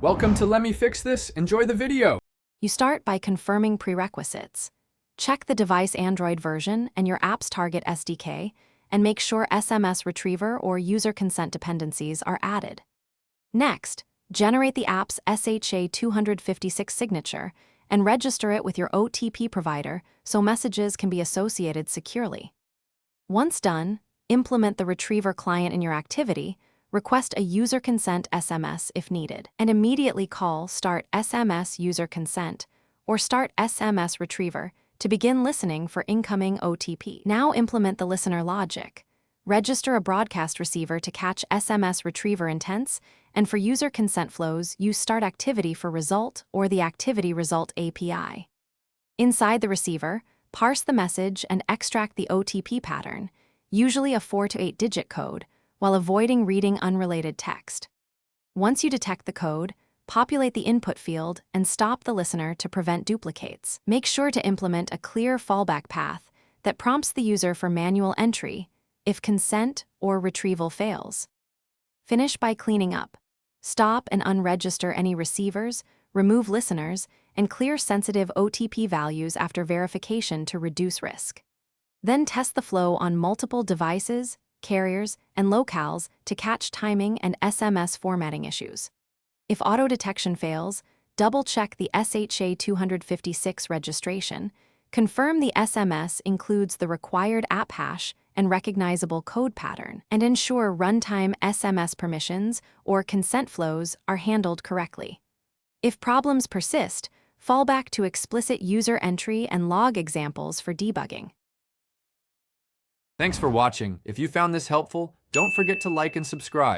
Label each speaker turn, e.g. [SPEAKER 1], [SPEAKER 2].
[SPEAKER 1] Welcome to Let Me Fix This. Enjoy the video.
[SPEAKER 2] You start by confirming prerequisites. Check the device Android version and your app's target SDK, and make sure SMS retriever or user consent dependencies are added. Next, generate the app's SHA-256 signature and register it with your OTP provider so messages can be associated securely. Once done, implement the retriever client in your activity, request a user consent SMS if needed, and immediately call Start SMS User Consent or Start SMS Retriever to begin listening for incoming OTP. Now implement the listener logic. Register a broadcast receiver to catch SMS retriever intents, and for user consent flows, use Start Activity for Result or the Activity Result API. Inside the receiver, parse the message and extract the OTP pattern, usually a 4 to 8-digit code, while avoiding reading unrelated text. Once you detect the code, populate the input field and stop the listener to prevent duplicates. Make sure to implement a clear fallback path that prompts the user for manual entry if consent or retrieval fails. Finish by cleaning up. Stop and unregister any receivers, remove listeners, and clear sensitive OTP values after verification to reduce risk. Then test the flow on multiple devices, carriers, and locales to catch timing and SMS formatting issues. If auto-detection fails, double-check the SHA-256 registration, confirm the SMS includes the required app hash and recognizable code pattern, and ensure runtime SMS permissions or consent flows are handled correctly. If problems persist, fall back to explicit user entry and log examples for debugging.
[SPEAKER 1] Thanks for watching. If you found this helpful, don't forget to like and subscribe.